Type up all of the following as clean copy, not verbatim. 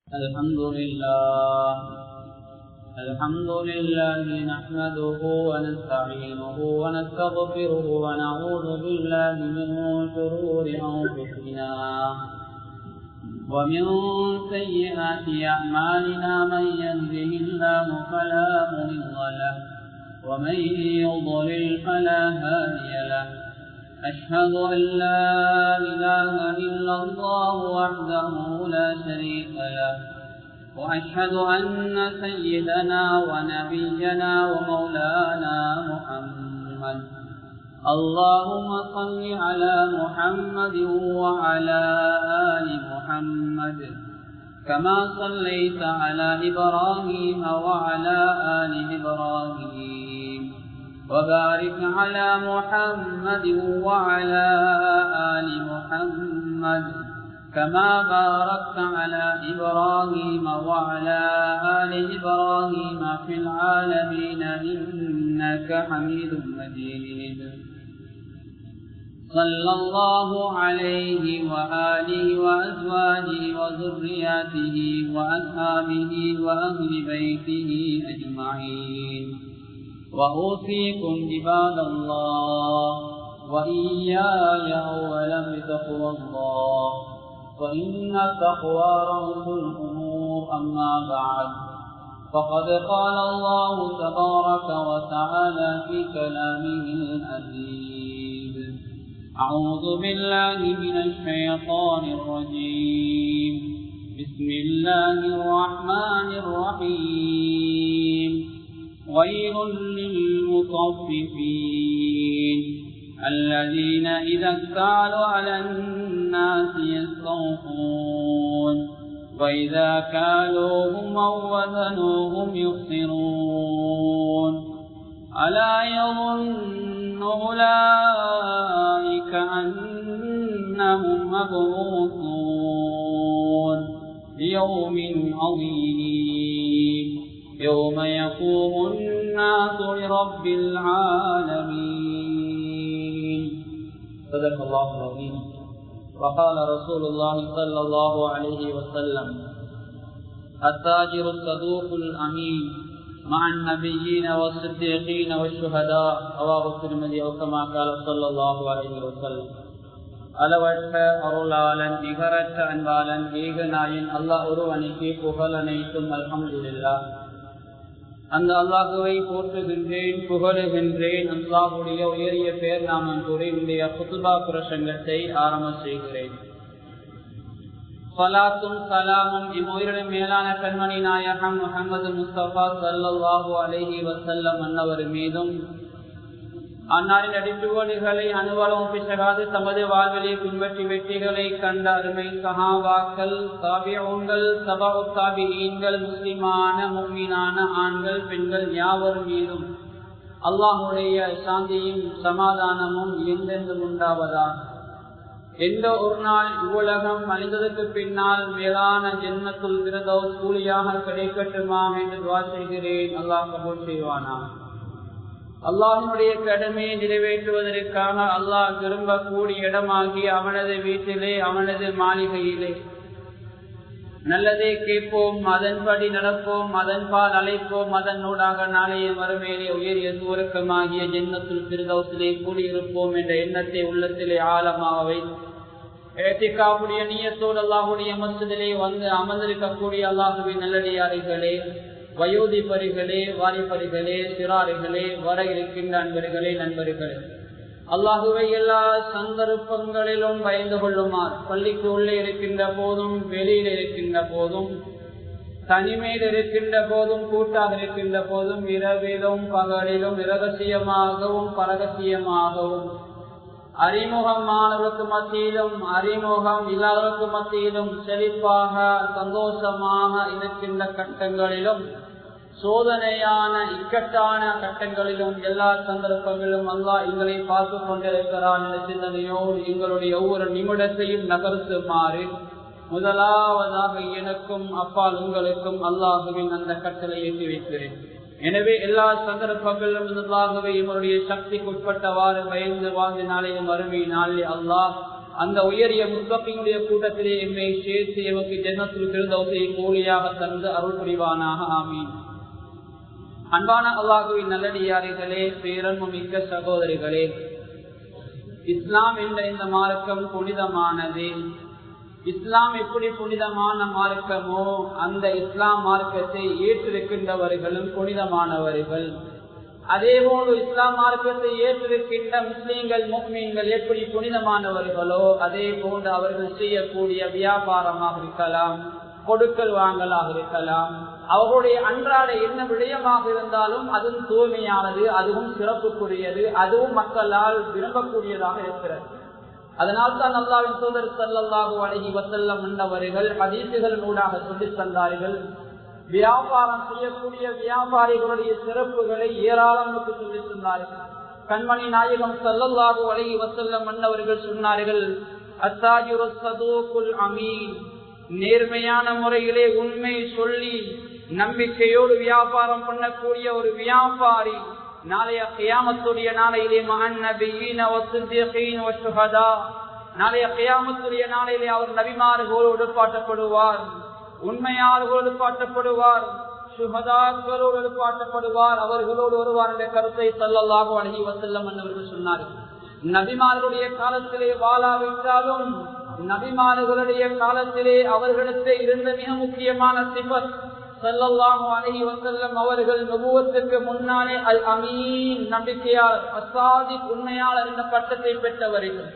الحمد لله نحمده ونستعينه ونستغفره ونعوذ بالله من شرور أنفسنا ومن سيئات أعمالنا من يهده الله فلا مضل له ومن يضلل فلا هادي له أشهد أن لا إله إلا الله وحده لا شريك له وأشهد أن سيدنا ونبينا ومولانا محمد اللهم صل على محمد وعلى آل محمد كما صليت على إبراهيم وعلى آل إبراهيم وبارك على محمد وعلى آل محمد كما باركت على إبراهيم وعلى آل إبراهيم في العالمين إنك حميد مجيد صلى الله عليه وآله وأزواجه وذرياته وأصحابه وأهل بيته أجمعين وأوصيكم عباد الله وإياي أولا بتقوى الله وإن التقوى رأس الأمور أما بعد فقد قال الله تبارك وتعالى في كلامه العزيز أعوذ بالله من الشيطان الرجيم بسم الله الرحمن الرحيم ويل للمطففين الذين إذا اكتالوا على الناس يستوفون وإذا كالوهم أو وزنوهم يخسرون ألا يظن أولئك أنهم مبعوثون ليوم عظيم يوم يقوم الناس لرب العالمين صدق الله العظيم وقال رسول الله صلى الله عليه وسلم التاجر الصدوق الأمين مع النبيين والصديقين والشهداء رواه الترمذي أو كما قال صلى الله عليه وسلم அளவற்ற அருளாளன் நிகரற்ற அன்பாளன் ஏகநாயன் அல்லாஹ் ஒருவனுக்கு புகழ் அனைத்தும் அல்ஹம்துலில்லாஹ். அந்த அல்லாஹுவை போற்றுகின்றேன், புகழுகின்றேன். அல்லாஹுடைய உயரிய பெயர் நாமம் கூறி இன்றைய குத்பா பிரசங்கத்தை ஆரம்ப செய்கிறேன். ஸலாத்தும் ஸலாமும் இம்முயிரின் மேலான கண்மணி நாயகம் முஹம்மது முஸ்தபா ஸல்லல்லாஹு அலைஹி வஸல்லம் அன்னவர் மீதும் அன்னாரின் அடிச்சுவடுகளை அனுவலம் பிசகாது தமது வாழ்விலே பின்பற்றி வெற்றிகளை கண்ட அருமை சஹாபாக்கள், தாபிஊன்கள், தபஉ தாபிஈன்கள், முஸ்லிமான முஃமினான ஆண்கள் பெண்கள் யாவர் மீதும் அல்லாஹ்வுடைய சாந்தியும் சமாதானமும் என்றென்றும் உண்டாவதாக. எந்த ஒரு நாள் இவ்வுலகம் அழிந்ததற்கு பின்னால் மேலான ஜன்னத்துல் ஃபிர்தௌஸ் கூலியாக கிடைக்கட்டுமா என்று துஆ செய்கிறேன். அல்லாஹ் கபூல் செய்வானாக. அல்லாஹ்வுடைய கடமையை நிறைவேற்றுவதற்காக அல்லாஹ் விரும்பக்கூடிய இடமாகி அவனது வீட்டிலே அவனது மாளிகையிலே நல்லதை கேட்போம், அதன்படி நடப்போம், அதன்பால் அழைப்போம், அதனூடாக நாளைய மறுமையிலே உயரிய சுவர்க்கமாகிய ஜன்னத்துல் ஃபிர்தௌஸிலே கூடியிருப்போம் என்ற எண்ணத்தை உள்ளத்திலே ஆழமாக வைத்து இஅ்திகாஃபுடைய நியத்தோடு அல்லாஹ்வுடைய மஸ்ஜிதிலே வந்து அமர்ந்திருக்கக்கூடிய அல்லாஹ்வின் நல்லடியார்களே, வயோதிபர்களே, வாலிபர்களே, சிறார்களே, வர இருக்கின்ற அன்பர்களே, நண்பர்களே, அல்லாஹுவை எல்லா சந்தர்ப்பங்களிலும் பயந்து கொள்ளுமாறு பள்ளிக்கு உள்ளே இருக்கின்ற போதும் வெளியில் இருக்கின்ற போதும் தனிமையில் இருக்கின்ற போதும் கூட்டாக இருக்கின்ற போதும் இரவிலும் பகலிலும் இரகசியமாகவும் பரகசியமாகவும் அறிமுகமானவருக்கு மத்தியிலும் அறிமுகம் இல்லாதவருக்கு மத்தியிலும் செழிப்பாக சந்தோஷமாக இருக்கின்ற கட்டங்களிலும் சோதனையான இக்கட்டான கட்டங்களிலும் எல்லா சந்தர்ப்பங்களிலும் அல்லாஹ் எங்களை பார்த்து கொண்டிருக்கிறான் என்ற சிந்தனையோடு எங்களுடைய ஒவ்வொரு நிமிடத்தையும் நகர்த்துமாறு முதலாவதாக எனக்கும் அப்பால் உங்களுக்கும் அல்லாஹுவின் அந்த கட்டளை ஏற்றி வைக்கிறேன். எனவே எல்லா சந்தர்ப்பங்களிலும் அல்லாஹ்வை எங்களுடைய சக்திக்கு உட்பட்டவாறு பயந்து வாழ்ந்த நாளையும் அருமை நாளில் அல்லாஹ் அந்த உயரிய முத்தகினுடைய கூட்டத்திலே எம்மை சேர்த்து எமக்கு ஜன்னத்துல் ஃபிர்தௌஸை கூலியாக தந்து அருள் புரிவானாக. ஆமீன். அன்பான அல்லாஹ்வின் நல்லடியார்களே, பேரன்பு மிக்க சகோதரிகளே, இஸ்லாம் என்ற இந்த மார்க்கம் புனிதமானது. இஸ்லாம் எப்படி புனிதமான மார்க்கமோ அந்த இஸ்லாம் மார்க்கத்தை ஏற்றிருக்கின்றவர்களும் புனிதமானவர்கள். அதேபோல் இஸ்லாம் மார்க்கத்தை ஏற்றிருக்கின்ற முஸ்லீம்கள் முஃமின்கள் எப்படி புனிதமானவர்களோ அதே போன்று அவர்கள் செய்யக்கூடிய வியாபாரமாக இருக்கலாம், கொடுக்கல் வாங்கலாக இருக்கலாம், அவர்களுடைய அன்றாட என்ன விடயமாக இருந்தாலும் அதுவும் தூய்மையானது, அதுவும் சிறப்புக்குரியது, அதுவும் மக்களால் விரும்பக்கூடியதாக இருக்கிறது. அதனால் தான் அல்லாஹ்வின் தூதர் ஸல்லல்லாஹு அலைஹி வஸல்லம் என்பவர்கள் ஹதீஸுகள் ஊடாக சொல்லித் தந்தார்கள். வியாபாரம் செய்யக்கூடிய வியாபாரிகளுடைய சிறப்புகளை ஏராளமாக சொல்லித் தந்தார்கள். கண்மணி நாயகம் ஸல்லல்லாஹு அலைஹி வஸல்லம் என்பவர்கள் சொன்னார்கள், அத்தாஜிரு ஸதூகுல் அமீன், நேர்மையான முறையிலே உண்மை சொல்லி நம்பிக்கையோடு வியாபாரம் பண்ணக்கூடிய ஒரு வியாபாரி நாளைய கியாமத்துடைய நாளையிலே மஅன் நபியீன வஸ்ஸிதீகீன வஷ்ஷுஹதா, நாளைய கியாமத்துடைய நாளையிலே அவர் நபிமார்களோடு பாட்டப்படுவார், உண்மையாளர்களோடு பாட்டப்படுவார், சுஹதாக்களோடு பாட்டப்படுவார், அவர்களோடு வருவார் என்ற கருத்தை ஸல்லல்லாஹு அலைஹி வஸல்லம் அவர்கள் சொன்னார்கள். நபிமார்களுடைய காலத்திலே வாழாவிட்டாலும் நபிமார்களுடைய காலத்திலே அவர்களுக்கு இருந்த மிக முக்கியமான சிஃபத் ஸல்லல்லாஹு அலைஹி வஸல்லம் அவர்கள் நபுவத்துக்கு முன்னாலே அல் அமீன், நம்பிக்கையாளர், அஸ்ஸாதிக், உண்மையாளர் என்ற பட்டத்தை பெற்றவர்கள்.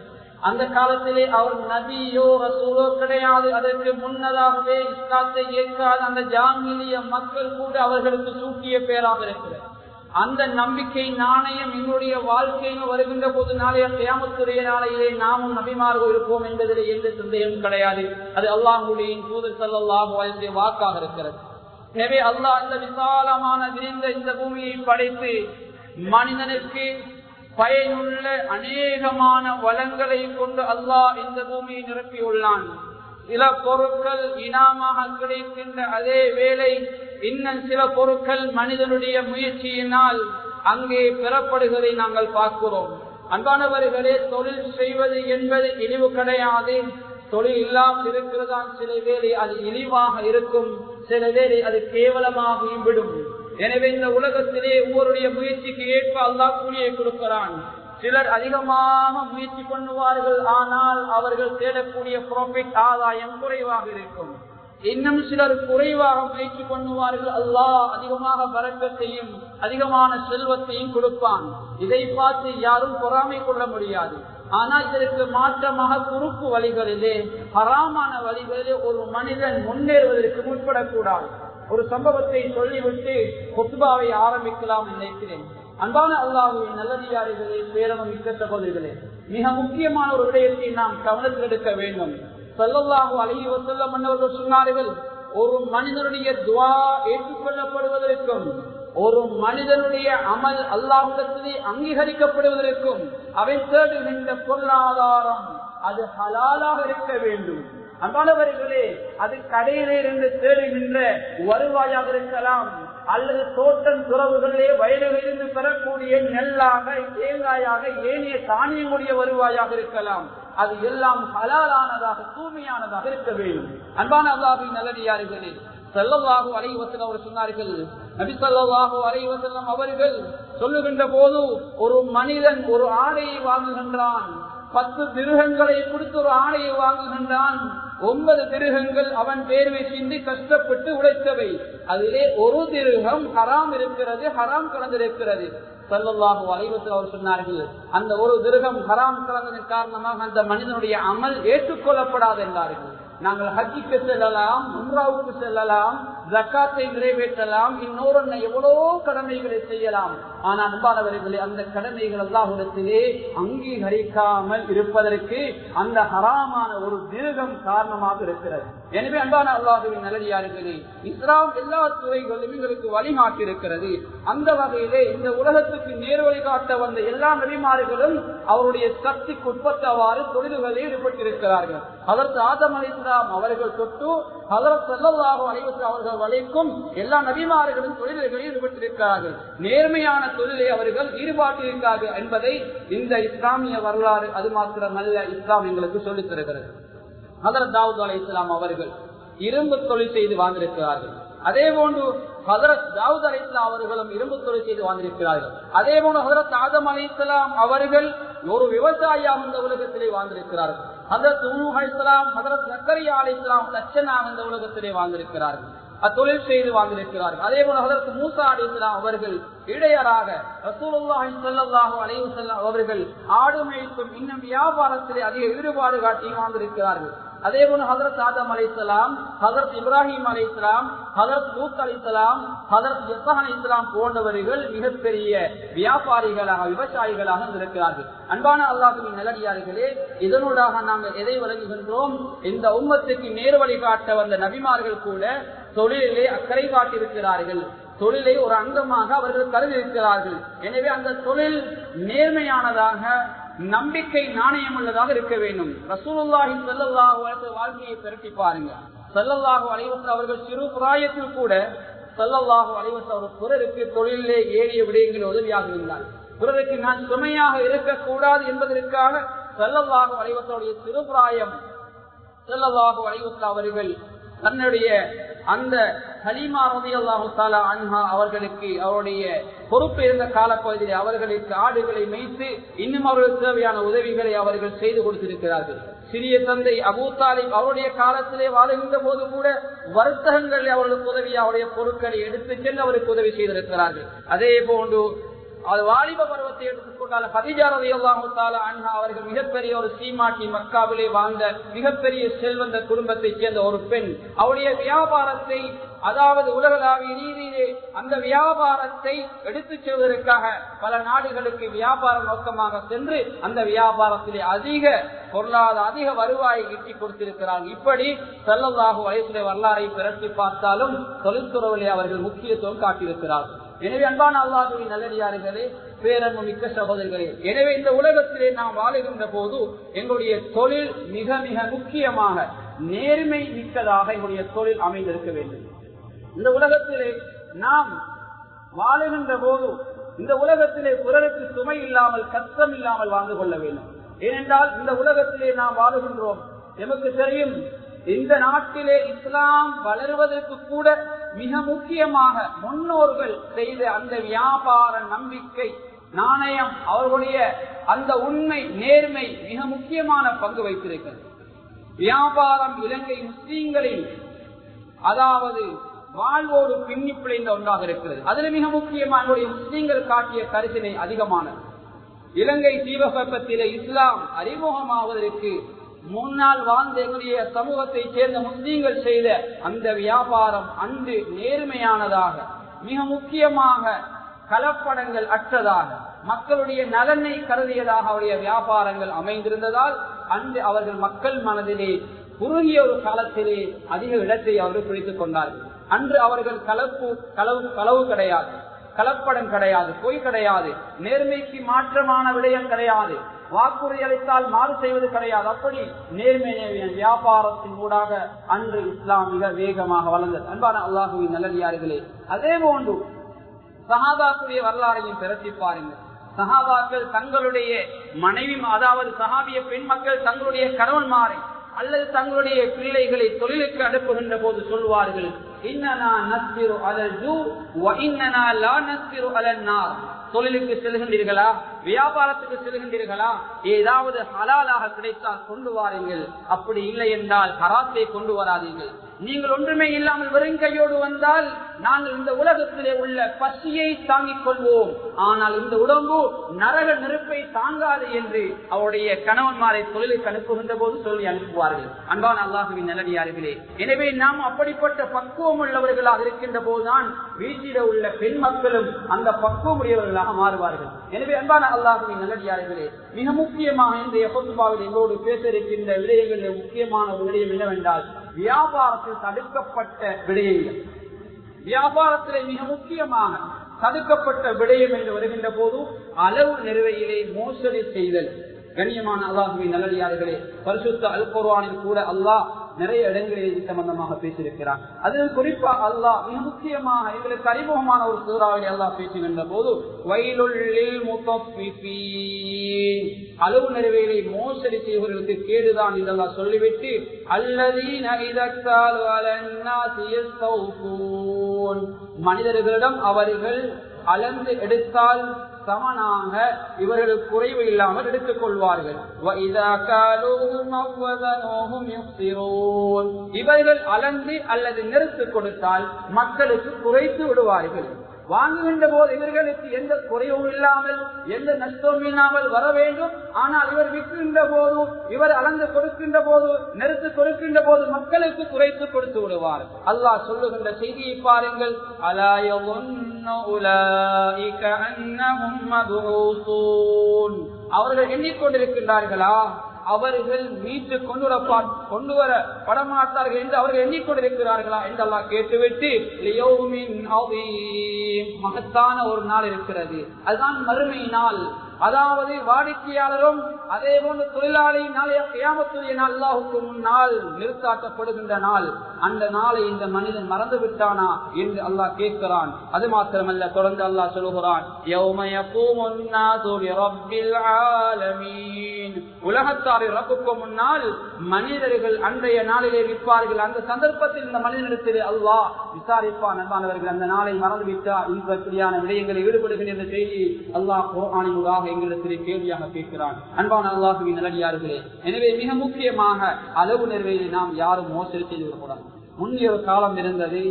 அந்த காலத்திலே அவர் நபியோ ரசூலோ கிடையாது. அதற்கு முன்னதாகவே இஸ்லாத்தை ஏற்காத அந்த ஜாமிலிய மக்கள் கூட அவர்களுக்கு சூட்டிய பெயராக இருக்கிறது. அந்த நம்பிக்கை நாணயம் எங்களுடைய வாழ்க்கையில் வருகின்ற போது நாளைய கியாமத்துடைய நாளையிலே நாமும் நபிமார்கள் இருப்போம் என்பதிலே எந்த சந்தேகமும் கிடையாது. அது அல்லாஹ்வுடைய தூதர் ஸல்லல்லாஹு அலைஹி வஸல்லம் வாக்காக இருக்கிறது. எனவே அல்லாஹ் இந்த விசாலமான விரிந்த இந்த பூமியை படைத்து மனிதனுக்கு பயனுள்ள அநேகமான வளங்களை கொண்டு அல்லாஹ் இந்த பூமியை நிரப்பியுள்ளான். சில பொருட்கள் இனாமாக கிடைக்கின்ற அதே வேளை இன்னும் சில பொருட்கள் மனிதனுடைய முயற்சியினால் அங்கே பெறப்படுவதை நாங்கள் பார்க்கிறோம். அன்பானவர்களே, தொழில் செய்வது என்பது இழிவு கிடையாது. தொழில் இல்லாமல் இருக்கிறதான் சில வேளை அது இழிவாக இருக்கும், சில வேளை அது கேவலமாகியும் விடும். எனவே இந்த உலகத்திலே ஒவ்வொருடைய முயற்சிக்கு ஏற்ப அல்லாஹ் கூலியை கொடுக்கிறான். சிலர் அதிகமாக முயற்சி பண்ணுவார்கள், ஆனால் அவர்கள் தேடக்கூடிய ப்ராஃபிட் ஆதாயம் குறைவாக இருக்கும். இன்னும் சிலர் குறைவாக முயற்சி பண்ணுவார்கள், அல்லாஹ் அதிகமாக பரக்கத்தையும் அதிகமான செல்வத்தையும் கொடுப்பான். இதை பார்த்து யாரும் பொறாமை கொள்ள முடியாது. ஆனால் இதற்கு மாற்றமாக குறுக்கு வழிகளிலே, ஹராமான வழிகளிலே ஒரு மனிதன் முன்னேறுவதற்கு முற்படக்கூடாது. ஒரு சம்பவத்தை சொல்லிவிட்டு குத்பாவை ஆரம்பிக்கலாம் நினைக்கிறேன். அன்பான அல்லாஹ்வின் நல்லடியார்களே, பேரனும் மிக்க சகோதரிகளே, மிக முக்கியமான ஒரு விடயத்தை நாம் கவனத்தில் எடுக்க வேண்டும். ஸல்லல்லாஹு அலைஹி வஸல்லம் அவர்கள் சொன்னார்கள், ஒரு மனிதனுடைய துஆ ஏற்றுக்கொள்ளப்படுவதற்கும் ஒரு மனிதனுடைய அமல் அல்லாஹ்விடத்திலே அங்கீகரிக்கப்படுவதற்கும் அவன் தேடுகின்ற பொருளாதாரம் அது ஹலாலாக இருக்க வேண்டும். அன்பானவர்களே, அது கடையிலே இருந்து தேடுகின்ற வருவாயாக இருக்கலாம், அல்லது தோட்டம் துறவுகளிலே வயல்களிலிருந்து பெறக்கூடிய நெல்லாக, தேங்காயாக, ஏனைய தானியங்களுடைய வருவாயாக இருக்கலாம். அது எல்லாம் ஹலாலானதாக, தூய்மையானதாக இருக்க வேண்டும். அன்பான அல்லாஹ்வின் நல்லடியார்களே, ஸல்லல்லாஹு அலைஹி வஸல்லம் அவர்கள் சொன்னார்கள், நபி ஸல்லல்லாஹு அலைஹி வஸல்லம் அவர்கள் சொல்லுகின்ற போது, ஒரு மனிதன் ஒரு ஆடையை வாங்குகின்றான், 10 திருகங்களை கொடுத்து ஒரு ஆடையை வாங்குகின்றான். 9 திருகங்கள் அவன் தேர்வை சிந்தி கஷ்டப்பட்டு உழைத்தவை. அதிலே ஒரு திருகம் ஹராம் இருக்கிறது, ஹராம் கலந்திருக்கிறது. ஸல்லல்லாஹு அலைஹி வஸல்லம் அவர் சொன்னார்கள், அந்த ஒரு திருகம் ஹராம் கலந்ததன் காரணமாக அந்த மனிதனுடைய அமல் ஏற்றுக்கொள்ளப்படாது என்றார்கள். நாங்கள் ஹஜ்ஜுக்கு செல்லலாம், உம்ராவுக்கு செல்லலாம், ஜக்காத்தை நிறைவேற்றலாம், இன்னொரு எவ்வளவோ கடமைகளை செய்யலாம். ஆனால் அன்பானவர்களே, அந்த கடமைகள் அல்லாஹ்விடத்திலே அங்கீகரிக்காமல் இருப்பதற்கு அந்த ஹராமான ஒரு திருகம் காரணமாக இருக்கிறது. எனவே அன்பான அல்லாஹ்வின் நல்லடியார்களே, இஸ்லாம் எல்லா துறைகளிலும் எங்களுக்கு வழிகாட்டி இருக்கிறது. அந்த வகையிலே இந்த உலகத்துக்கு நேர் வழிகாட்ட வந்த எல்லா நபிமார்களும் அவருடைய சக்திக்கு உட்பட்டவாறு தொழில்களில் ஈடுபட்டிருக்கிறார்கள். ஹஜ்ரத் ஆதம் அலைஹிஸ்ஸலாம் அவர்கள் தொட்டு ஹஜ்ரத் ஸல்லல்லாஹு அலைஹி வஸல்லம் அவர்கள் வரைக்கும் எல்லா நபிமார்களும் தொழில்களில் ஈடுபட்டிருக்கிறார்கள். நேர்மையான தொழிலை அவர்கள் ஈடுபாட்டிருக்கிறார்கள் என்பதை இந்த இஸ்லாமிய வரலாறு அது மாத்திரமல்ல இஸ்லாம் எங்களுக்கு சொல்லித் தருகிறது. ஹஜ்ரத் தாவூத் அலைஹிஸ்ஸலாம் அவர்கள் இரும்பு தொழில் செய்து வாழ்ந்திருக்கிறார்கள். அதே போன்று ஹஜ்ரத் தாவூத் அலைஹிஸ்ஸலாம் அவர்களும் இரும்பு தொழில் செய்து வாழ்ந்திருக்கிறார்கள். அதே போன்று ஹஜ்ரத் ஆதம் அலைஹிஸ்ஸலாம் அவர்கள் ஒரு விவசாயியாக இந்த உலகத்திலே வாழ்ந்திருக்கிறார்கள். ஹஜ்ரத் நூஹ் அலைஹிஸ்ஸலாம், ஹஜ்ரத் ஜக்கரியா அலைஹிஸ்ஸலாம் தச்சனாக இந்த உலகத்திலே வாழ்ந்திருக்கிறார்கள், அத்தொழில் செய்து வாழ்ந்திருக்கிறார்கள். அதே போல ஹஜ்ரத் மூசா அலைஹிஸ்ஸலாம் அவர்கள் இடையராக ரசூலுல்லாஹி ஸல்லல்லாஹு அலைஹி வஸல்லம் அவர்கள் ஆடு மேய்க்கும் இன்னும் வியாபாரத்திலே அதிக ஈடுபாடு காட்டி வாழ்ந்திருக்கிறார்கள். அதே போல ஹஜ்ரத் ஆதம் அலைஹிஸ்ஸலாம், ஹஜ்ரத் இப்ராஹிம் அலைஹிஸ்ஸலாம், ஹஜ்ரத் லூத் அலைஹிஸ்ஸலாம், ஹஜ்ரத் யஹ்யா அலைஹிஸ்ஸலாம் போன்றவர்கள் மிகப்பெரிய வியாபாரிகளாக விவசாயிகளாக இருக்கிறார்கள். அன்பான அல்லாஹ்வின் நல்லடியார்களே, இதனூடாக நாங்கள் எதை வழங்குகின்றோம்? இந்த உம்மத்துக்கு நேர்வழி காட்ட வந்த நபிமார்கள் கூட தொழிலே அக்கறை காட்டியிருக்கிறார்கள். தொழிலை ஒரு அங்கமாக அவர்கள் கருதியிருக்கிறார்கள். எனவே அந்த தொழில் நேர்மையானதாக, நம்பிக்கை நாணயம் உள்ளதாக இருக்க வேண்டும். ரசூலுல்லாஹி ஸல்லல்லாஹு அலைஹி வஸல்லம் வாழ்க்கையை பெருட்டி பாருங்க. ஸல்லல்லாஹு அலைஹி வஸல்லம் அவர்கள் சிறு பிராயத்தில் கூட ஸல்லல்லாஹு அலைஹி வஸல்லம் பிறருக்கு தொழிலே ஏறிய விடயங்கள் உதவியாக இருந்தார். பிறருக்கு நான் சுமையாக இருக்கக்கூடாது என்பதற்காக ஸல்லல்லாஹு அலைஹி வஸல்லம் சிறு பிராயம் ஸல்லல்லாஹு அலைஹி வஸல்லம் அவர்கள் தன்னுடைய அந்த ஹலீமா ரலியல்லாஹு தஆலா அன்ஹா அவர்களுக்கு அவருடைய பொறுப்பு இருந்த காலப்பகுதியில் அவர்களுக்கு ஆடுகளை மேய்த்து இன்னும் அவர்களுக்கு தேவையான உதவிகளை அவர்கள் செய்து கொடுத்திருக்கிறார்கள். சிறிய தந்தை அபூ தாலிப் அவருடைய காலத்திலே வாழுகின்ற போது கூட வர்த்தகங்களில் அவர்களுக்கு உதவி அவருடைய பொருட்களை எடுத்துச் சென்று அவருக்கு உதவி செய்திருக்கிறார்கள். அதே போன்று அது வாலிப பருவத்தை எடுத்துக்கொண்டால் கதீஜா ரலியல்லாஹு தஆலா அன்ஹா அவர்கள் மிகப்பெரிய ஒரு சீமாட்டி மக்காவிலே வாழ்ந்த மிகப்பெரிய செல்வந்த குடும்பத்தைச் சேர்ந்த ஒரு பெண். அவருடைய வியாபாரத்தை, அதாவது உலகளாவிய ரீதியிலே அந்த வியாபாரத்தை எடுத்துச் செல்வதற்காக பல நாடுகளுக்கு வியாபார நோக்கமாக சென்று அந்த வியாபாரத்திலே அதிக பொருளாதார அதிக வருவாயை ஈட்டி கொடுத்திருக்கிறார்கள். இப்படி ஸல்லல்லாஹு அலைஹி வஸல்லம் வரலாறை பிரட்டி பார்த்தாலும் தொழில்துறையிலே அவர்கள் முக்கியத்துவம் காட்டியிருக்கிறார்கள். எனவே அன்பான அல்லாஹ்வின் நல்லடியார்களே, பேரன்பு மிக்க சகோதரர்களே, எனவே இந்த உலகத்திலே நாம் வாழுகின்ற போது எங்களுடைய தொழில் மிக மிக முக்கியமாக நேர்மை மிக்கதாக எங்களுடைய தொழில் அமைந்திருக்க வேண்டும். இந்த உலகத்திலே நாம் வாழுகின்ற போது இந்த உலகத்திலே பிறருக்கு சுமை இல்லாமல் கஷ்டம் இல்லாமல் வாழ்ந்து கொள்ள வேண்டும். ஏனென்றால் இந்த உலகத்திலே நாம் வாழுகின்றோம். எமக்கு தெரியும், இந்த நாட்டிலே இஸ்லாம் வளருவதற்கு கூட மிக முக்கியமாக முன்னோர்கள் செய்த அந்த வியாபார நம்பிக்கை நாணயம், அவர்களுடைய அந்த உண்மை நேர்மை மிக முக்கியமான பங்கு வைத்திருக்கிறது. வியாபாரம் இலங்கை முஸ்லீம்களின் அதாவது வாழ்வோடு பின்னி பிழைந்த ஒன்றாக இருக்கிறது. அதில் மிக முக்கியமான முஸ்லீம்கள் காட்டிய கருத்தினை அதிகமானது. இலங்கை தீபகற்பத்திலே இஸ்லாம் அறிமுகமாவதற்கு முன்னால் வாழ்ந்த எங்களுடைய சமூகத்தை சேர்ந்த முஸ்லீம்கள் செய்த அந்த வியாபாரம் அன்று நேர்மையானதாக, மிக முக்கியமாக கலப்படங்கள் அற்றதாக, மக்களுடைய நலனை கருதியதாக அவருடைய வியாபாரங்கள் அமைந்திருந்ததால் அன்று அவர்கள் மக்கள் மனதிலே குறுகிய ஒரு காலத்திலே அதிக இடத்தை அவர்கள் பிடித்துக் கொண்டார்கள். அன்று அவர்கள் களவு கிடையாது, கலப்படம் கிடையாது, பொய் கிடையாது, நேர்மைக்கு மாற்றமான விடயம் கிடையாது, வாக்குறுதி அளித்தால் மாறு செய்வது கிடையாது. அப்படி நேர்மை வியாபாரத்தின் ஊடாக அன்று இஸ்லாம் மிக வேகமாக வளர்ந்தது. அன்பான அல்லாஹுவின் நல்லடியார்களே, அதே போன்று சஹாபாக்குடைய வரலாறையும் பிரட்டி பாருங்கள். சஹாபாக்கள் தங்களுடைய மனைவி, அதாவது சஹாபிய பெண் மக்கள் தங்களுடைய கணவன்மாரை அல்லது தங்களுடைய பிள்ளைகளை தொழிலுக்கு அனுப்புகின்ற போது சொல்வார்கள், இன்னனா நஸ்பிரு அலல் ஜூ வ இன்னனா லா நஸ்பிரு அலன் நார். தொழிலுக்கு செல்கின்றீர்களா, வியாபாரத்துக்கு செல்கின்றீர்களா, ஏதாவது ஹலாலாக கிடைத்தால் கொண்டு வாருங்கள், அப்படி இல்லை என்றால் ஹராத்தை கொண்டு வராதீர்கள். நீங்கள் ஒன்றுமே இல்லாமல் வெறும் கையோடு வந்தால் நாங்கள் இந்த உலகத்திலே உள்ள பசியை தாங்கிக் கொள்வோம், ஆனால் இந்த உடம்பு நரக நெருப்பை தாங்காது என்று அவருடைய கணவன்மாரை தொழிலுக்கு அனுப்புகின்ற போது சொல்லி அனுப்புவார்கள். அன்பான அல்லாஹுவின் நல்லடியார்களே, எனவே நாம் அப்படிப்பட்ட பக்குவம் உள்ளவர்களாக இருக்கின்ற போதுதான் வீட்டில உள்ள பெண் மக்களும் அந்த பக்குவம் உடையவர்களாக மாறுவார்கள். எனவே அன்பான அல்லாஹுவின் நல்லடியார்களே, மிக முக்கியமாக இன்றைய பொதுவாவில் எங்களோடு பேச இருக்கின்ற விடயங்களில் முக்கியமான ஒரு விடயம் என்னவென்றால் வியாபாரத்தில் தடுக்கப்பட்ட விடயங்கள். வியாபாரத்திலே மிக முக்கியமாக தடுக்கப்பட்ட விடயம் என்று வருகின்ற போது அளவு நிறுவையிலே மோசடி செய்தல். கண்ணியமான அல்லாஹ்வின் நல்லடியார்களே, பரிசுத்த அல் குர்ஆனில் கூட அல்லாஹ் நிறைய இடங்களில் இது சம்பந்தமாக பேசியிருக்கிறான். அதில் குறிப்பா அல்லாஹ் மிக முக்கியமாக எங்களுக்கு அறிமுகமான ஒரு சூறாவில் அல்லாஹ் பேசுகின்ற போது வயலுல் லில் முத்தஃபிஃபீன், அளவு நிறைவேலை மோசடி செய்வர்களுக்கு கேடுதான் என்று அல்லாஹ் சொல்லிவிட்டு அல்லதீன இதக்தாலு அலன் நாஸி யஸ்தௌஃபூன், மனிதர்களிடம் அவர்கள் அளந்து எடுத்தால் சமனாக இவர்களுக்கு குறைவு இல்லாமல் எடுத்துக் கொள்வார்கள். இவர்கள் அளந்து அல்லது நிறுத்து கொடுத்தால் மக்களுக்கு குறைத்து விடுவார்கள். வாங்குகின்ற போது இவர்களுக்கு எந்த குறைவும் இல்லாமல் எந்த நஷ்டமும் இல்லாமல் வர வேண்டும். ஆனால் இவர் விற்கின்ற போது, இவர் அளந்து கொடுக்கின்ற போது, நிறுத்து கொடுக்கின்ற போது மக்களுக்கு குறைத்து கொடுத்து விடுவார். அல்லாஹ் சொல்லுகின்ற செய்தியை பாருங்கள். அலா யظنு உலாயிக அன்னஹும் மப்ஊஸூன், அவர்கள் எண்ணிக்கொண்டிருக்கின்றார்களா அவர்கள் மீட்டு கொண்டு வர படமாட்டார்கள் என்று அவர்கள் எண்ணிக்கொண்டிருக்கிறார்களா என்று அல்லாஹ் கேட்டுவிட்டு லியௌமின் அதீம், மகத்தான ஒரு நாள் இருக்கிறது, அதுதான் மறுமை நாள். அதாவது வாடிக்கையாளரும் அதே போன்று தொழிலாளி நாளைய கியாமத்துடைய நாள் அல்லாஹ்வுக்கு முன்னால் நிறுத்தாட்டப்படுகின்ற நாள். அந்த நாளை இந்த மனிதன் மறந்து விட்டானா என்று அல்லாஹ் கேட்கிறான். அது மாத்திரமல்ல, தொடர்ந்து அல்லாஹ் சொல்லுகிறான் யௌம யகூமுன் நாஸு லிரப்பில் ஆலமீன், உலகத்தார் ரப்புக்கு முன்னால் மனிதர்கள் அன்றைய நாளிலே நிற்பார்கள். அந்த சந்தர்ப்பத்தில் இந்த மனிதனிடத்தில் அல்லாஹ் விசாரிப்பான். அன்பானவர்கள், அந்த நாளை மறந்துவிட்டால் இப்படியான விடயங்களை ஈடுபடுகின்ற இந்த செய்தி அல்லாஹ் குர்ஆனினூடாக எங்களிடத்திலே கேள்வியாக கேட்கிறான். அன்பான அல்லாஹ்வின் நல்லடியார்களே, எனவே மிக முக்கியமாக அளவு நிறைவேறி நாம் யாரும் மோசடி செய்து விடக்கூடாது. முன்னிய ஒரு காலம் இருந்தது,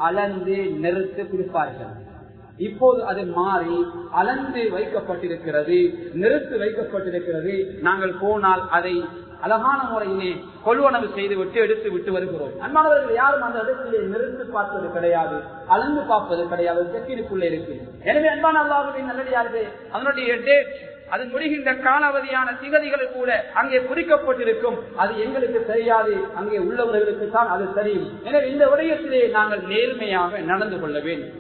அளந்து நிறுத்து பிடிப்பார்கள். இப்போது அது மாறி அளந்து வைக்கப்பட்டிருக்கிறது, நிறுத்து வைக்கப்பட்டிருக்கிறது. நாங்கள் போனால் அதை அழகான முறையிலே கொள்வனவு செய்துவிட்டு எடுத்து விட்டு வருகிறோம். அன்பானவர்கள், யாரும் அந்த இடத்திலே நிறுத்து பார்ப்பது கிடையாது, அளந்து பார்ப்பது கிடையாது, செக்கினுக்குள்ளே இருக்கு. எனவே அன்பான அல்லாஹ்வின் நல்லடியார்களே, அதனுடைய டேட், அது முடிகின்ற காலாவதியான திகதிகள் கூட அங்கே குறிக்கப்பட்டிருக்கும். அது எங்களுக்கு தெரியாது, அங்கே உள்ளவர்களுக்கு தான் அது தெரியும். எனவே இந்த விடயத்திலே நாங்கள் நேர்மையாக நடந்து கொள்ள வேண்டும்.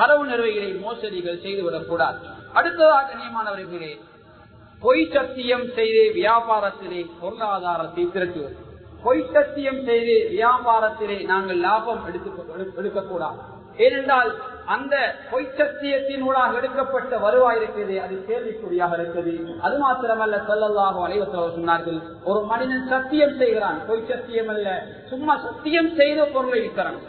அளவு நிறைவேறி மோசடிகள் செய்துவிடக்கூடாது. அடுத்ததாக கண்ணியமானவர்களே, பொய் சத்தியம் செய்து வியாபாரத்திலே பொருளாதாரத்தை திரட்டுவது. பொய் சத்தியம் செய்து வியாபாரத்திலே நாங்கள் லாபம் எடுக்கக்கூடாது. ஏனென்றால் அந்த பொய் சத்தியத்தினூடாக எடுக்கப்பட்ட வருவாய் இருக்கிறது, அது கேள்விக்குறியாக இருக்குது. அது மாத்திரமல்ல, ஸல்லல்லாஹு அலைஹி வஸல்லம் சொன்னார்கள், ஒரு மனிதன் சத்தியம் செய்கிறான், பொய் சத்தியம் அல்ல, சும்மா சத்தியம் செய்த பொருளை விற்கிறான்.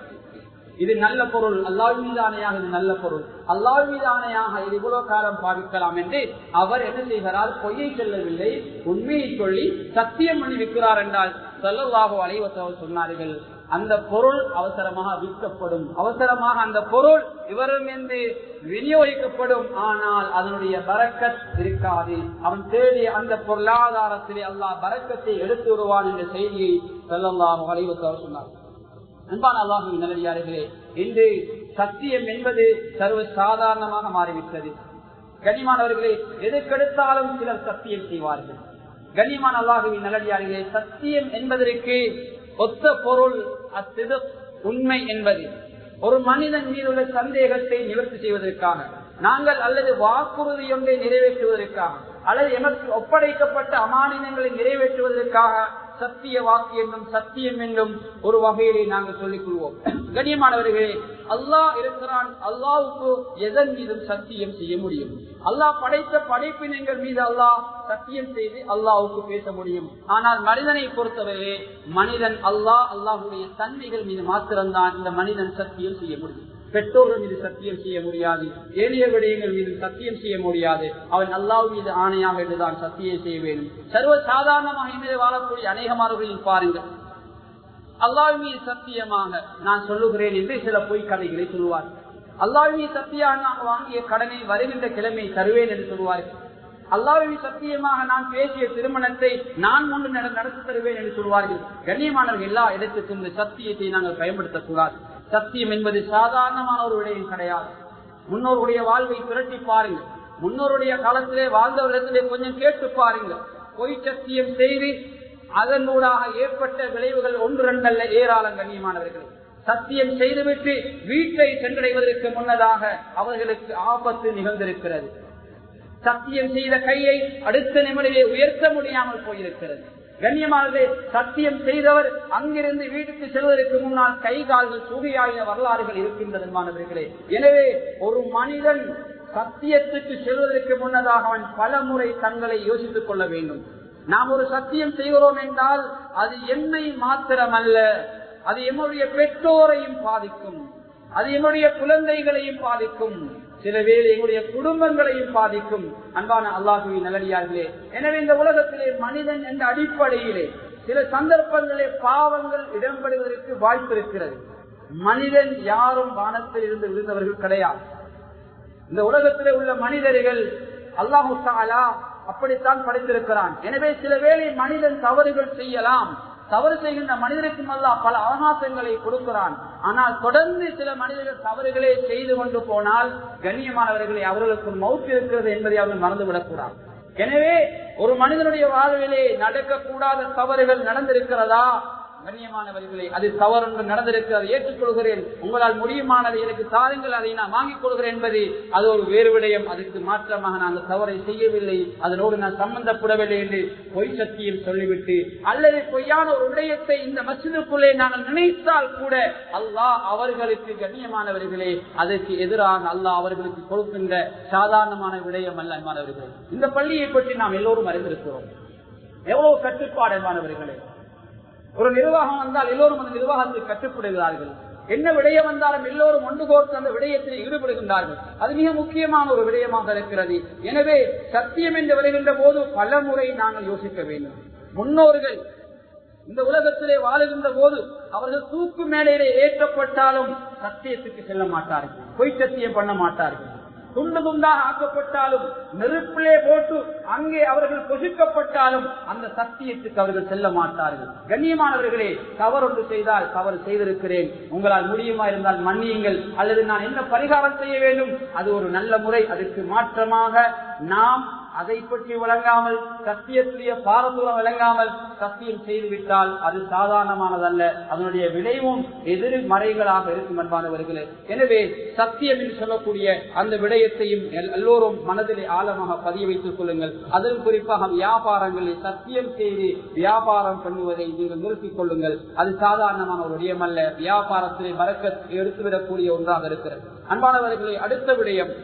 இது நல்ல பொருள், அல்லாஹ் மீது ஆணையாக இது நல்ல பொருள், அல்லாஹ் மீது ஆணையாக இது இவ்வளவு காலம் பாவிக்கலாம் என்று அவர் என்ன செய்கிறார்? பொய்யை சொல்லவில்லை, உண்மையை சொல்லி சத்தியம் பண்ணி விற்கிறார் என்றால் ஸல்லல்லாஹு அலைஹி வஸல்லம் சொன்னார்கள், அந்த பொருள் அவசரமாக விற்கப்படும், அவசரமாக அந்த பொருள் இவரிடமிருந்து விநியோகிக்கப்படும். ஆனால் அதனுடைய பரக்கத் இருக்காது. அவன் தேடிய அந்த பொருளாதாரத்திலே அல்லாஹ் பரக்கத்தை எடுத்து வருவான் என்ற செய்தியை ஸல்லல்லாஹு அலைஹி வஸல்லம் சொன்னார். அன்பான அல்லாஹ்வின் நல்லடியார்களே, இன்று சத்தியம் என்பது சர்வ சாதாரணமாக மாறிவிட்டது. கண்ணியமானவர்களே, எதுக்கெடுத்தாலும் சிலர் சத்தியம் செய்வார்கள். கண்ணியமான அல்லாஹ்வின் நல்லடியார்களே, சத்தியம் என்பதற்கு ஒத்த பொருள் அசிது, உண்மை என்பது. ஒரு மனிதன் மீது உள்ள சந்தேகத்தை நிவர்த்தி செய்வதற்காக நாங்கள் அல்லது வாக்குறுதி ஒன்றை நிறைவேற்றுவதற்காக அல்லது எமக்கு ஒப்படைக்கப்பட்ட அமானிதங்களை நிறைவேற்றுவதற்காக சத்திய வாக்கு என்றும் சத்தியம் என்றும் ஒரு வகையிலே நாங்கள் சொல்லிக் கொள்வோம். கண்ணியமானவர்களே, அல்லாஹ் இருக்கிறான், அல்லாஹ்வுக்கு எதன் மீதும் சத்தியம் செய்ய முடியும். அல்லாஹ் படைத்த படைப்பினங்கள் மீது அல்லாஹ் சத்தியம் செய்து அல்லாஹ்வுக்கு பேச முடியும். ஆனால் மனிதனை பொறுத்தவரை மனிதன் அல்லாஹ்வுடைய தன்மைகள் மீது மாத்திரம்தான் இந்த மனிதன் சத்தியம் செய்ய முடியும். பெற்றோர்கள் மீது சத்தியம் செய்ய முடியாது, ஏனைய விடயங்கள் மீது சத்தியம் செய்ய முடியாது. அவன் அல்லாஹ் மீது ஆணையாக என்றுதான் சத்தியம் செய்ய வேண்டும். சர்வ சாதாரணமாக இன்று வாழக்கூடிய அநேகமானவர்களில் பாருங்கள், அல்லாஹ் மீது சத்தியமாக நான் சொல்லுகிறேன் என்று சில பொய் கதைகளை சொல்லுவார்கள். அல்லாஹ் மீது சத்தியமாக வாங்கிய கடனை வருகின்ற கிழமை தருவேன் என்று சொல்வார்கள். அல்லாஹ் மீது சத்தியமாக நான் பேசிய திருமணத்தை நான் முன்பு நடத்தி தருவேன் என்று சொல்வார்கள். கண்ணியமானவர்கள், எல்லா இடத்துக்கும் இந்த சத்தியத்தை நாங்கள் பயன்படுத்தக்கூடாது. சத்தியம் என்பது சாதாரணமான ஒரு விடயம் கிடையாது. முன்னோருடைய வாழ்வை திரட்டி பாருங்கள், முன்னோருடைய காலத்திலே வாழ்ந்தவர்களிடத்திலே கொஞ்சம் கேட்டு பாருங்கள். பொய் சத்தியம் செய்து அதனூடாக ஏற்பட்ட விளைவுகள் ஒன்று ரெண்டல்ல, ஏராளம். கண்ணியமானவர்கள், சத்தியம் செய்துவிட்டு வீட்டை சென்றடைவதற்கு முன்னதாக அவர்களுக்கு ஆபத்து நிகழ்ந்திருக்கிறது. சத்தியம் செய்த கையை அடுத்த நிமிடமே உயர்த்த முடியாமல் போயிருக்கிறது. கண்ணியமானது, சத்தியம் செய்தவர் அங்கிருந்து வீட்டுக்கு செல்வதற்கு முன்னால் கை கால்கள் சூகையாகிய வரலாறுகள் இருக்கின்றது மாணவர்களே. எனவே ஒரு மனிதன் சத்தியத்துக்கு செல்வதற்கு முன்னதாக அவன் பல முறை தங்களை யோசித்துக் கொள்ள வேண்டும். நாம் ஒரு சத்தியம் செய்கிறோம் என்றால் அது என்னை மாத்திரமல்ல, அது என்னுடைய பெற்றோரையும் பாதிக்கும், அது என்னுடைய குழந்தைகளையும் பாதிக்கும், சில வேளை எங்களுடைய குடும்பங்களையும் பாதிக்கும். அன்பான அல்லாஹ்வின் நல்லடியார்களே, எனவே இந்த உலகத்திலே மனிதன் என்ற அடிப்படையிலே சில சந்தர்ப்பங்களிலே பாவங்கள் இடம்பெறுவதற்கு வாய்ப்பு இருக்கிறது. மனிதன் யாரும் வானத்தில் இருந்து விழுந்தவர்கள் கிடையாது. இந்த உலகத்திலே உள்ள மனிதர்கள் அல்லாஹ் தஆலா அப்படித்தான் படைத்திருக்கிறான். எனவே சில வேளை மனிதன் தவறுகள் செய்யலாம். தவறு செய்கின்ற மனிதருக்கும் அல்லாஹ் பல அவகாசங்களை கொடுக்கிறான். ஆனால் தொடர்ந்து சில மனிதர்கள் தவறுகளை செய்து கொண்டு போனால் கண்ணியமானவர்களை அவர்களுக்கு மௌத் இருக்கிறது என்பதை அவர்கள் மறந்துவிடக்கூடாது. எனவே ஒரு மனிதனுடைய வாழ்விலே நடக்கக்கூடாத தவறுகள் நடந்திருக்கிறதா? கண்ணியமானவர்களே, அது தவறு நடந்திருக்கிறது, ஏற்றுக்கொள்கிறேன், உங்களால் முடியுமானதை எனக்கு தாருங்கள், அதை நான் வாங்கிக் கொள்கிறேன் என்பது அது ஒரு வேறு விடயம். அதுக்கு மாற்றமாக நான் அந்த தவறை செய்யவில்லை, அதனோடு நான் சம்பந்தப்படவில்லை என்று பொய் சத்தியம் சொல்லிவிட்டு அல்லது பொய்யான ஒரு விடயத்தை இந்த மஸ்ஜிதுக்குள்ளே நாங்கள் நினைத்தால் கூட அல்லாஹ் அவர்களுக்கு கண்ணியமானவர்களே அதற்கு எதிராக அல்லாஹ் அவர்களுக்கு கொடுக்கின்ற சாதாரணமான விடயம் அல்ல. மாணவர்களே, இந்த பள்ளியை பற்றி நாம் எல்லோரும் அறிந்திருக்கிறோம். எவ்வளவு கட்டுப்பாடு மாணவர்களே. ஒரு நிர்வாகம் வந்தால் எல்லோரும் அந்த நிர்வாகத்தில் கட்டுப்படுகிறார்கள். என்ன விடயம் வந்தாலும் எல்லோரும் ஒன்று கோர்த்து அந்த விடயத்தில் ஈடுபடுகின்றார்கள். அது மிக முக்கியமான ஒரு விடயமாக இருக்கிறது. எனவே சத்தியம் என்று வருகின்ற போது பல முறை நாங்கள் யோசிக்க வேண்டும். முன்னோர்கள் இந்த உலகத்திலே வாழுகின்ற போது அவர்கள் தூக்கு மேடையிலே ஏற்றப்பட்டாலும் சத்தியத்துக்கு செல்ல மாட்டார்கள், பொய் சத்தியம் பண்ண மாட்டார்கள். துண்டு துண்டாக ஆக்கப்பட்டாலும் நெருப்பிலே போட்டு அங்கே அவர்கள் பொசுக்கப்பட்டாலும் அந்த சத்தியத்துக்கு அவர்கள் செல்ல மாட்டார்கள். கண்ணியமானவர்களே, தவறு செய்தால் தவறு செய்திருக்கிறேன், உங்களால் முடியுமா இருந்தால் மன்னியுங்கள், அல்லது நான் என்ன பரிகாரம் செய்ய வேண்டும், அது ஒரு நல்ல முறை. அதற்கு மாற்றமாக நாம் அதை பற்றி விளங்காமல் சத்தியத்துடைய பாரதூரம் விளங்காமல் சத்தியம் செய்துவிட்டால் அது சாதாரணமானதல்ல, அதனுடைய விளைவும் எதிர்மறைகளாக இருக்கும் அன்பானவர்களே. எனவே சத்தியம் என்று சொல்லக்கூடிய அந்த விடயத்தையும் எல்லோரும் மனதிலே ஆழமாக பதிய வைத்துக் கொள்ளுங்கள். அதில் குறிப்பாக வியாபாரங்களில் சத்தியம் செய்து வியாபாரம் பண்ணுவதை நீங்கள் நிறுத்திக் கொள்ளுங்கள். அது சாதாரணமான ஒரு விடயம் அல்ல, வியாபாரத்திலே பரக்கத் எடுத்துவிடக்கூடிய ஒன்றாக இருக்கிறது. அன்பானவர்களே, அடுத்த விடயம்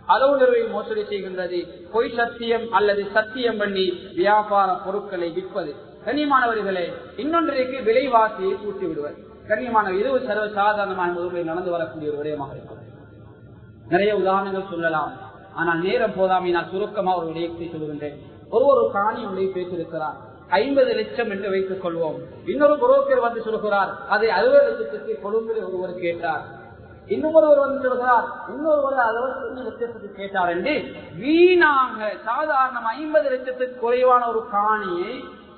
அளவு நிறுவை மோசடி செய்கின்றது. பொய் சத்தியம் அல்லது சத்தியம் பண்ணி வியாபார பொருட்களை விற்பது. கண்ணியமானவர்களே, இன்னொன்றைக்கு விலைவாசியை கூட்டி விடுவது. கண்ணியமானவர், இது சர்வ சாதாரணமான முதலில் நடந்து வரக்கூடிய ஒரு விடயமாக இருக்கிறது. நிறைய உதாரணங்கள் சொல்லலாம், ஆனால் நேரம் போதாமை நான் சுருக்கமாக ஒரு விடயத்தை சொல்லுகின்றேன். ஒரு காணி ஒன்றை பேசியிருக்கிறார், 50 லட்சம் என்று வைத்துக் கொள்வோம். இன்னொரு புரோக்கர் வந்து சொல்கிறார் அதை 60 லட்சத்துக்கு கொழும்பில் ஒருவர் கேட்டார். இன்னொருவர் வந்து சொல்கிறார் இன்னொருவர் 60 லட்சத்துக்கு கேட்டார் என்று வீணாக சாதாரண 50 லட்சத்துக்கு குறைவான ஒரு காணியை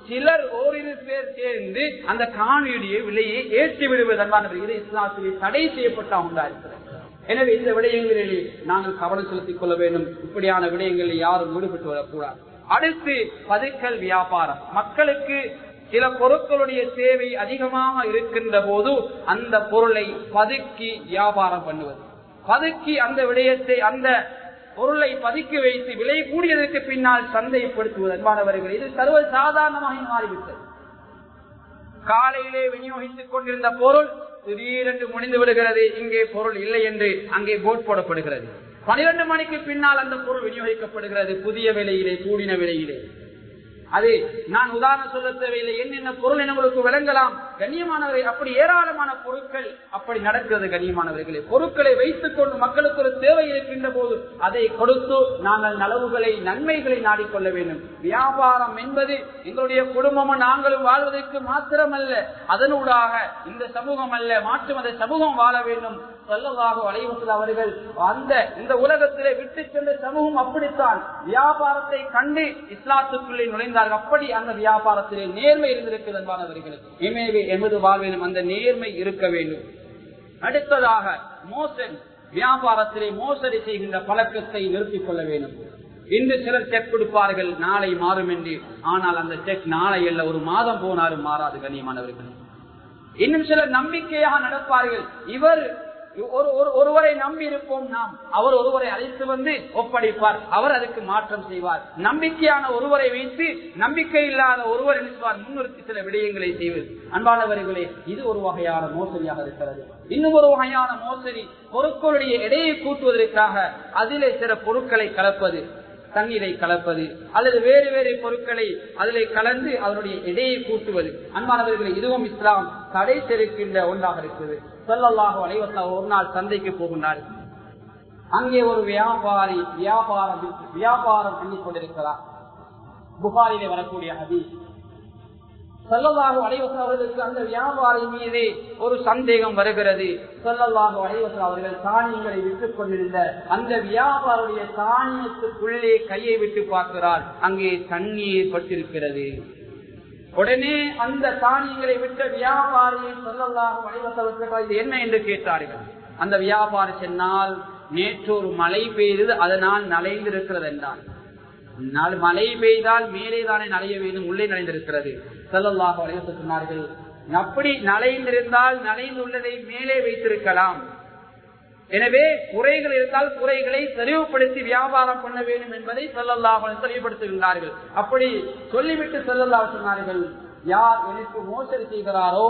சிலர் ஓரிரு பேர் சேர்ந்து அந்த காணியுடைய விலையை ஏற்றி விடுவதற்கான இது இஸ்லாத்திலே தடை செய்யப்பட்ட ஒன்றா இருக்கிறது. எனவே இந்த விடயங்களிலே நாங்கள் கவனம் செலுத்திக் கொள்ள வேண்டும். இப்படியான விடயங்களில் யாரும் ஈடுபட்டு வரக்கூடாது. அடுத்து பதுக்கல் வியாபாரம். மக்களுக்கு சில பொருட்களுடைய தேவை அதிகமாக இருக்கின்ற போது அந்த பொருளை பதுக்கி வியாபாரம் பண்ணுவது, பதுக்கி அந்த விடயத்தை அந்த பொருளை பதுக்கி வைத்து விலை கூடியதற்கு பின்னால் சந்தைப்படுத்துவது. அன்பானவர்கள், இது சர்வ சாதாரணமாக மாறிவிட்டது. காலையிலே விநியோகித்துக் கொண்டிருந்த பொருள் திடீரென்று முடிந்து விடுகிறது, இங்கே பொருள் இல்லை என்று அங்கே போர்ட் போடப்படுகிறது. 12 மணிக்கு பின்னால் அந்த பொருள் விநியோகிக்கப்படுகிறது புதிய விலையிலே, கூடின விலையிலே. அது நான் உதாரணம் சொல்ல தேவையில்லை, என்னென்ன பொருள் உங்களுக்கு விளங்கலாம். கண்ணியமானவரை, அப்படி ஏராளமான பொருட்கள் அப்படி நடக்கிறது. கண்ணியமானவர்களே, பொருட்களை வைத்துக் கொண்டு மக்களுக்கு ஒரு தேவை இருக்கின்ற போது அதை கொடுத்து நாங்கள் நலவுகளை நன்மைகளை நாடிக்கொள்ள வேண்டும். வியாபாரம் என்பது எங்களுடைய குடும்பமும் நாங்களும் வாழ்வதற்கு மாத்திரமல்ல, அதனூடாக இந்த சமூகம் அல்ல மாற்று மத சமூகம் வாழ வேண்டும். ஸல்லல்லாஹு அலைஹி வஸல்லம் அவர்கள் இந்த உலகத்திலே விட்டு சென்ற சமூகம் அப்படித்தான் வியாபாரத்தை கண்டு இஸ்லாத்துக்குள்ளே நுழைந்தார்கள். அப்படி அந்த வியாபாரத்திலே நேர்மை இருந்திருக்கிறது என்பானவர்கள். எனவே எமது வாழ்விலும் அந்த நேர்மை இருக்க வேண்டும். அடுத்ததாக மோசடி. வியாபாரத்திலே மோசடி செய்கின்ற பழக்கத்தை நிறுத்திக் கொள்ள வேண்டும். இன்று சிலர் செக் கொடுப்பார்கள் நாளை மாறும் என்று, ஆனால் அந்த செக் நாளை அல்ல, ஒரு மாதம் போனாலும் மாறாது. கண்ணியமானவர்கள், இன்னும் சிலர் நம்பிக்கையாக நடப்பார்கள். இவர் ஒருவரை நம்பி இருப்போம் நாம், அவர் ஒருவரை அழைத்து வந்து ஒப்படைப்பார், அவர் அதுக்கு மாற்றம் செய்வார். நம்பிக்கையான ஒருவரை வைத்து நம்பிக்கை இல்லாத ஒருவர் நினைப்பார், முன்னிறுத்தி சில விடயங்களை செய்வது. அன்பானவர்களே, இது ஒரு வகையான மோசடியாக இருக்கிறது. இன்னும் ஒரு வகையான மோசடி, பொருட்களுடைய எடையை கூட்டுவதற்காக அதிலே சில பொருட்களை கலப்பது, தண்ணீரை கலப்பது அல்லது வேறு வேறு பொருட்களை அதிலே கலந்து அதனுடைய எடையை கூட்டுவது. அன்பானவர்களை, இதுவும் இஸ்லாம் தடை தெரிவிக்கின்ற ஒன்றாக இருக்குது. ஸல்லல்லாஹு அலைஹி வஸல்லம் ஒரு நாள் சந்தைக்கு போகின்றார். அங்கே ஒரு வியாபாரி வியாபாரம் பண்ணி கொண்டிருக்கிறார். புகாரிலே வரக்கூடிய ஹதீஸ். ஸல்லல்லாஹு அலைஹி வஸல்லம் அவர்களுக்கு அந்த வியாபாரி மீது ஒரு சந்தேகம் வருகிறது. ஸல்லல்லாஹு அலைஹி வஸல்லம் அவர்கள் தானியங்களை விட்டுக் கொண்டிருந்த அந்த வியாபாரியுடைய தானியத்துக்குள்ளே கையை விட்டு பார்க்கிறார். அங்கே தண்ணீர் பட்டிருக்கிறது. உடனே அந்த தானியங்களை விட்ட வியாபாரியை ஸல்லல்லாஹு அலைஹி வஸல்லம் இது என்ன என்று கேட்டார்கள். அந்த வியாபாரி சொன்னால், நேற்று ஒரு மழை பெய்தது, அதனால் நனைந்திருக்கிறது என்றான். மழை பெய்தால் மேலே தானே நனைய வேண்டும், உள்ளே நனைந்திருக்கிறது. ஸல்லல்லாஹு அலைஹி வஸல்லம் சொன்னார்கள், அப்படி நனைந்திருந்தால் நனைந்துள்ளதை மேலே வைத்திருக்கலாம். எனவே குறைகள் இருந்தால் குறைகளை தெளிவுபடுத்தி வியாபாரம் பண்ண வேண்டும் என்பதை ஸல்லல்லாஹு அலைஹி வஸல்லம் தெளிவுபடுத்துகின்றார்கள். அப்படி சொல்லிவிட்டு ஸல்லல்லாஹு சொன்னார்கள், யார் எனக்கு மோசடி செய்கிறாரோ,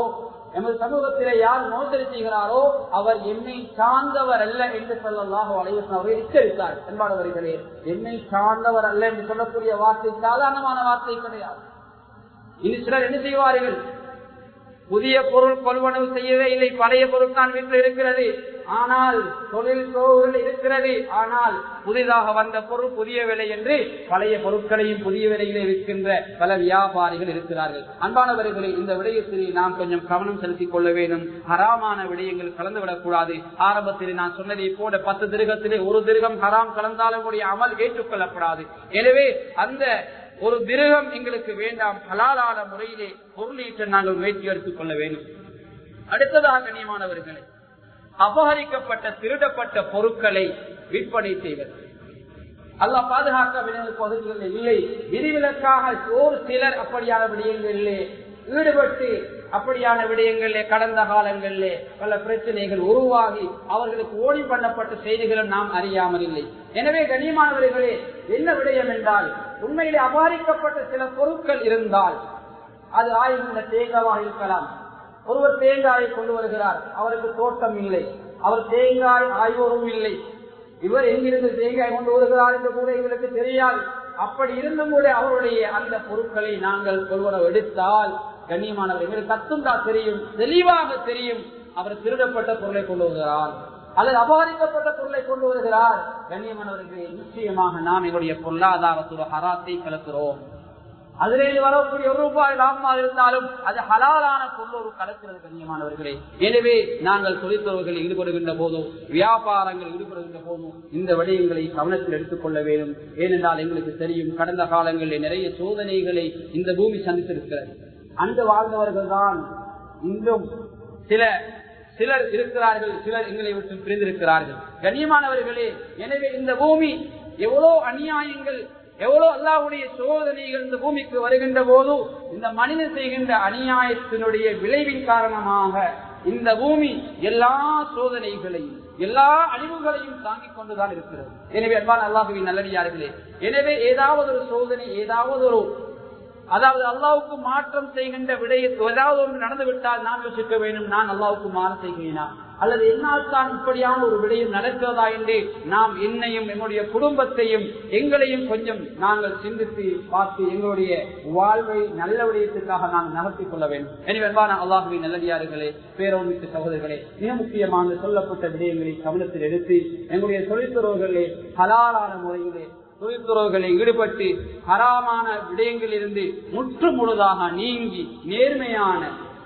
எமது சமூகத்திலே யார் மோசடி செய்கிறாரோ அவர் என்னை சார்ந்தவர் அல்ல என்று ஸல்லல்லாஹு அலைஹி வஸல்லம் அவர்கள் எச்சரித்தார். என்பானவர்களே, என்னை சார்ந்தவர் அல்ல என்று சொல்லக்கூடிய வார்த்தை சாதாரணமான வார்த்தை கிடையாது. இனி சிலர் என்ன செய்வார்கள், புதிய பொருள் கொள்வனவு செய்யவே இல்லை, பழைய பொருள் தான் வீட்டில் இருக்கிறது, ஆனால் தொழில் இருக்கிறது, ஆனால் புதிதாக வந்த பொருள் புதிய விலை என்று பழைய பொருட்களையும் புதிய விலையிலே விற்கின்ற பல வியாபாரிகள் இருக்கிறார்கள். அன்பானவர்களே, இந்த விடயத்தில் நாம் கொஞ்சம் கவனம் செலுத்திக் கொள்ள வேண்டும். ஹராமான விடயங்கள் கலந்துவிடக் கூடாது. ஆரம்பத்தில் நான் சொன்னதை போல 10 திருகத்திலே ஒரு திருகம் ஹராம் கலந்தாலும் கூடிய அமல் ஏற்றுக்கொள்ளப்படாது. எனவே அந்த ஒரு திருகம் எங்களுக்கு வேண்டாம். ஹலாலான முறையிலே பொருளீட்ட நாங்கள் முயற்சி எடுத்துக் கொள்ள வேண்டும். அடுத்ததாக கண்ணியமானவர்களே, அபகரிக்கப்பட்ட திருடப்பட்ட பொருட்களை விற்பனை செய்வது அல்லாஹ் பாதுகாக்க பகுதிகளில் இல்லை. விதிவிலக்காக ஒரு சிலர் அப்படியான விடயங்களிலே ஈடுபட்டு அப்படியான விடயங்களிலே கடந்த காலங்களிலே பல பிரச்சனைகள் உருவாகி அவர்களுக்கு ஓடி பண்ணப்பட்ட செய்திகளும் நாம் அறியாமல் இல்லை. எனவே கண்ணியமானவர்களே, என்ன விடயம் என்றால், உண்மையிலே அபகரிக்கப்பட்ட சில பொருட்கள் இருந்தால் அது ஆய்வுள்ள தேங்காவாக இருக்கலாம். ஒருவர் தேங்காயை கொண்டு வருகிறார், அவருக்கு தோட்டம் இல்லை, அவர் தேங்காய் ஆய்வோரும் இல்லை, இவர் எங்கிருந்து தேங்காய் கொண்டு வருகிறார் என்று கூட இவருக்கு தெரியாது. அப்படி இருந்தும் கூட அவருடைய அந்த பொருட்களை நாங்கள் கொள்வனவு எடுத்தால் கண்ணியமானவர் எங்களுக்கு தத்துண்டா தெரியும், தெளிவாக தெரியும் அவர் திருடப்பட்ட பொருளை கொண்டு வருகிறார் அல்லது அபகரிக்கப்பட்ட பொருளை கொண்டு வருகிறார். கண்ணியமானவர்களே, நிச்சயமாக நாம் எங்களுடைய பொருளாதாரத்தோட ஹராத்தை கலக்கிறோம். அதிலிருந்து வரக்கூடிய ₹1 லாபமாக இருந்தாலும் அது ஹலாலான பொருளோடு கலக்கிறது கண்ணியமானவர்களே. எனவே நாங்கள் தொழிற்துறைகளில் ஈடுபடுகின்ற போதும் வியாபாரங்கள் ஈடுபடுகின்ற போதும் இந்த விடயங்களை கவனத்தில் எடுத்துக் கொள்ள வேண்டும். ஏனென்றால் எங்களுக்கு தெரியும், கடந்த காலங்களில் நிறைய சோதனைகளை இந்த பூமி சந்தித்திருக்கிறது. அன்று வாழ்ந்தவர்கள் தான் இன்றும் சிலர் இருக்கிறார்கள், சிலர் எங்களை விட்டு பிரிந்திருக்கிறார்கள் கண்ணியமானவர்களே. எனவே இந்த பூமி எவ்வளோ அநியாயங்கள், எவ்வளவு அல்லாஹ்வுடைய சோதனைகள் இந்த பூமிக்கு வருகின்ற போது இந்த மனிதன் செய்கின்ற அநியாயத்தினுடைய விளைவின் காரணமாக இந்த பூமி எல்லா சோதனைகளையும் எல்லா அழிவுகளையும் தாங்கிக் கொண்டுதான் இருக்கிறது. எனவே அன்பான அல்லாஹ்வின் நல்லடியார்களே, எனவே ஏதாவது ஒரு சோதனை, ஏதாவது ஒரு அல்லாஹ்வுக்கு மாற்றம் செய்கின்ற விடயத்தில் ஏதாவது ஒன்று நடந்துவிட்டால் நாம் யோசிக்க வேண்டும், நான் அல்லாஹ்வுக்கு மாற்றம் செய்கிறேனா அல்லது என்னால் தான் இப்படியான ஒரு விடயம் நடக்கிறதா என்று நாம் என்னையும் எங்களுடைய குடும்பத்தையும் எங்களையும் கொஞ்சம் நாங்கள் சிந்தித்து பார்த்து எங்களுடைய வாழ்வை நல்ல விடயத்துக்காக நாங்கள் நகர்த்திக் கொள்ள வேண்டும். எனவே அன்பான அல்லாஹ்வின் நல்லடியார்களே, பேரோமிக்க சகோதரர்களே, மிக முக்கியமாக சொல்லப்பட்ட விடயங்களை கவனத்தில் எடுத்து எங்களுடைய தொழில்துறவுகளே ஹலாலான முறையிலே தொழில்துறவுகளில் ஈடுபட்டு ஹராமான விடயங்களில் இருந்து முற்று முழுதாக நீங்கி நேர்மையான,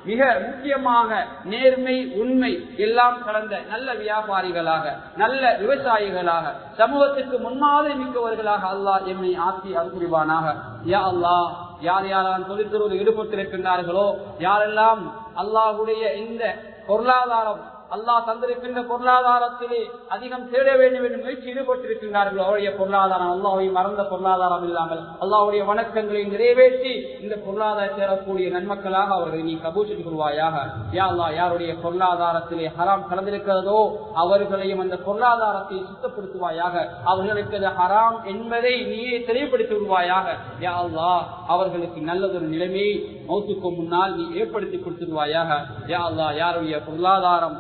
மிக முக்கியமாக நேர்மை உண்மை எல்லாம் கலந்த நல்ல வியாபாரிகளாக, நல்ல விவசாயிகளாக, சமூகத்துக்கு முன்மாதிரி மிக்கவர்களாக அல்லாஹ் எம்மை ஆக்கி அருள்புரிவானாக. யா அல்லாஹ், யார் யாரெல்லாம் தொழில்துறையில் ஈடுபட்டிருக்கின்றார்களோ, யாரெல்லாம் அல்லாஹ்வுடைய இந்த பொருளாதாரம் அல்லாஹ் தந்திருக்கின்ற பொருளாதாரத்திலே அதிகம் தேட வேண்டும் என்று முயற்சி ஈடுபட்டிருக்கின்றார்கள். அவருடைய பொருளாதாரம் அல்லாஹ்வை மறந்த பொருளாதாரம் இல்லாமல் அல்லாஹ்வுடைய வணக்கங்களை நிறைவேற்றி இந்த பொருளாதாரம் சேரக்கூடிய நன்மக்களாக அவர்களை நீ கபூல் செய்து கொள்வாயாக. யா அல்லாஹ், யாருடைய பொருளாதாரத்திலே ஹராம் கலந்திருக்கிறதோ அவர்களையும் அந்த பொருளாதாரத்தை சுத்தப்படுத்துவாயாக. அவர்களுக்கு அது ஹராம் என்பதை நீயே தெளிவுபடுத்தி விடுவாயாக. யா அல்லாஹ், அவர்களுக்கு நல்லதொரு நிலைமையை மௌத்துக்கு முன்னால் நீ ஏற்படுத்தி கொடுத்துடுவாயாக. யா அல்லாஹ், யாருடைய பொருளாதாரம்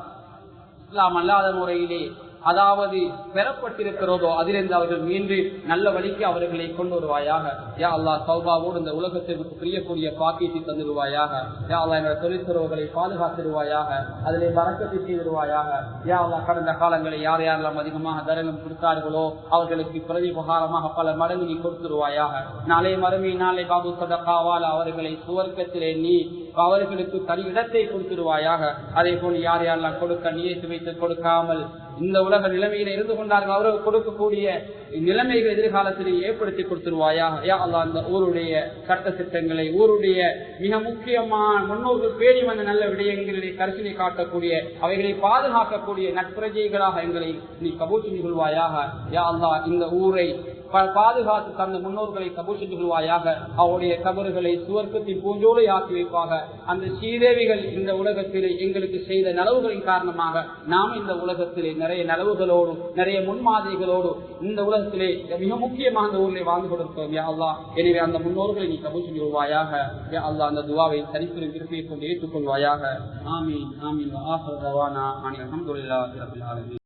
இஸ்லாம் அல்லாத முறையிலே அதாவது பெறப்பட்டிருக்கிறதோ அதிலிருந்து அவர்கள் மீண்டு நல்ல வழிக்கு அவர்களை கொண்டு வருவாயாக. யா அல்லாஹ், தௌபாவோடு இந்த உலகத்திற்கு பிரியக்கூடிய பாக்கியத்தை தந்துடுவாயாக. யா அல்லாஹ், என்ற தொழிற்துறவுகளை பாதுகாத்திடுவாயாக, அதிலே பரக்கத்தை செய்திடுவாயாக. யா அல்லாஹ், கடந்த காலங்களை யார் யாரெல்லாம் அதிகமாக தரகம் கொடுத்தார்களோ அவர்களுக்கு பிரதிபகாரமாக பல மடங்கு நீ கொடுத்துருவாயாக. நாளை மறுமை நாளை பாபு சதகாவால் அவர்களை சுவர்க்கத்திலே நீ அவர்களுக்கு தனி இடத்தை கொடுத்துருவாயாக. அதே போல் யார் யாரெல்லாம் கொடுக்க நியத்து வைத்து கொடுக்காமல் இந்த உலக நிலைமையில இருந்து கொண்டார்கள் அவர்கள் கொடுக்கக்கூடிய நிலைமைகள் எதிர்காலத்தில் ஏற்படுத்தி கொடுத்துருவாயாக. யா அல்லாஹ், அந்த ஊருடைய சட்ட திட்டங்களை ஊருடைய மிக முக்கியமான முன்னோர்கள் பேணி வந்த நல்ல விடயங்களை கரிசனை காட்டக்கூடிய அவைகளை பாதுகாக்கக்கூடிய நட்பிரஜைகளாக எங்களை நீ கபூல் செய்து கொள்வாயாக. யா அல்லாஹ், இந்த ஊரை பாதுகாத்து தந்த முன்னோர்களை கபூல் செய்து கொள்வாயாக. அவருடைய கபறுகளை சுவர்க்கத்தின் பூஞ்சோலை ஆக்கி வைப்பாக. அந்த ஸ்ரீதேவிகள் இந்த உலகத்திலே எங்களுக்கு செய்த நலவுகளின் காரணமாக நாம் இந்த உலகத்திலே நிறைய நலவுகளோடு நிறைய முன்மாதிரிகளோடு இந்த உலகத்திலே மிக முக்கியமாக அந்த ஊரிலே வாழ்ந்து கொண்டிருக்கிறோம். யா அல்லாஹ், எனவே அந்த முன்னோர்களை நீ கபூல் செய்து கொள்வாயாக. யா அல்லாஹ், அந்த துஆவை சரித்திரம் திருப்பியை கொண்டு ஏற்றுக்கொள்வாயாக. ஆமீன் ஆமீன். ஆஹிரு தவானா அனில் ஹம்துலில்லாஹி ரப்பில் ஆலமீன்.